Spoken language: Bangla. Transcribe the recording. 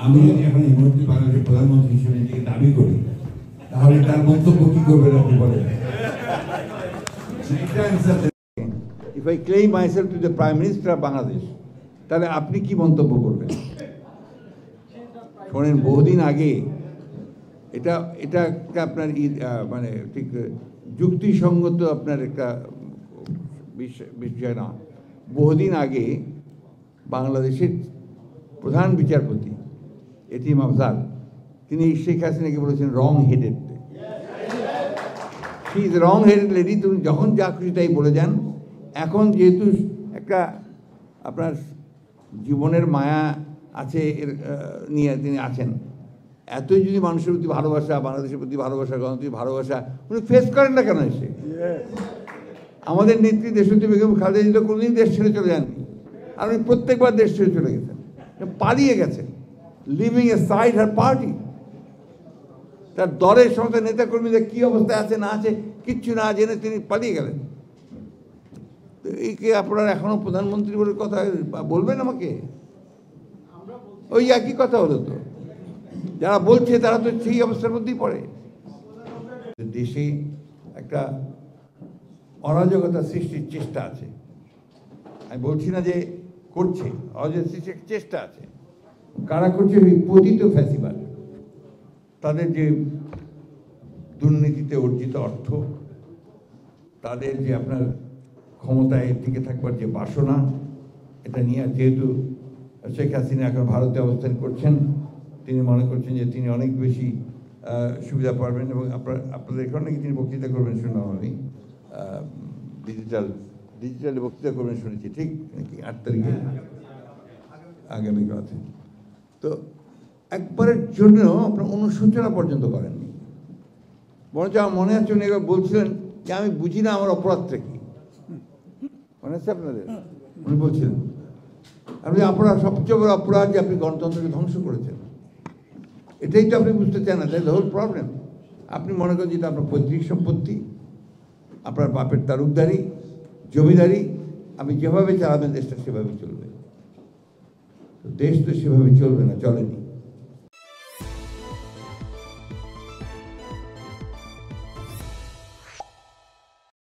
আমি এখন এই মুহূর্তে বাংলাদেশের প্রধানমন্ত্রী হিসেবে নিজেকে দাবি করি, তাহলে তার মন্তব্য কি করবেন আপনি বলেন? If I claim myself to the Prime Minister of Bangladesh, তাহলে আপনি কি মন্তব্য করবেন? শোনেন, বহুদিন আগে এটা একটা আপনার মানে ঠিক যুক্তিসঙ্গত আপনার একটা বিষয় না। বহুদিন আগে বাংলাদেশের প্রধান বিচারপতি এটিএম আফজাল তিনি শেখ হাসিনাকে বলেছেন wrong headed. She is wrong headed lady, তুমি যখন যা খুশি তাই বলে যান। এখন যেহেতু একটা আপনার জীবনের মায়া আছে নিয়ে তিনি আছেন, এতই যদি মানুষের প্রতি ভালোবাসা, বাংলাদেশের প্রতি ভালোবাসা, গণতন্ত্রের ভালোবাসা, উনি ফেস করেন না কেন এসে? আমাদের নেত্রী দেশনেত্রী বেগম খালেদা জিয়া কোনোদিন দেশ ছেড়ে চলে যাননি, আর উনি প্রত্যেকবার দেশ ছেড়ে চলে গেছেন, পালিয়ে গেছেন, লিভিং এ সাইড হার পার্টি। তার দলের সমস্ত নেতাকর্মীদের কী অবস্থায় আছে না আছে কিচ্ছু না জেনে তিনি পালিয়ে গেলেন। তো এইকে আপনারা এখনও প্রধানমন্ত্রী বলে কথা বলবেন আমাকে? ওই একই কথা হলো তো, যারা বলছে তারা তো সেই অবস্থার মধ্যেই পড়ে। দেশে একটা অরাজকতা সৃষ্টির চেষ্টা আছে, আমি বলছি না যে করছে, অরাজকতা সৃষ্টির চেষ্টা আছে। কারা করছে? ওই পতিত ফ্যাসিবাদ, তাদের যে দুর্নীতিতে অর্জিত অর্থ, তাদের যে আপনার ক্ষমতায় টিকে থাকবার যে বাসনা, এটা নিয়ে যেহেতু শেখ হাসিনা এখন ভারতে অবস্থান করছেন, তিনি মনে করছেন যে তিনি অনেক বেশি সুবিধা পাবেন, এবং আপনাদের এখানে নাকি তিনি বক্তৃতা করবেন শুনলাম আমি, ডিজিটালে বক্তৃতা করবেন শুনেছি, ঠিক নাকি 8 তারিখে আগামীকাল আছে। তো একবারের জন্য আপনার অনুশোচনা পর্যন্ত করেননি, বরঞ্চ আমার মনে আছে উনি একবার বলছিলেন যে আমি বুঝি না আমার অপরাধটা কি। মনে আছে আপনাদের? উনি বলছিলেন আপনার সবচেয়ে বড় অপরাধ যে আপনি গণতন্ত্রকে ধ্বংস করেছেন, এটাই তো আপনি বুঝতে চান না। That's the whole problem. আপনি মনে করেন যেটা আপনার পৈতৃক সম্পত্তি, আপনার বাপের তালুকদারি, জমিদারি, আপনি যেভাবে চালাবেন দেশটা সেভাবে চলবে। দেশ তো সেভাবে চলবে না, চলেনি।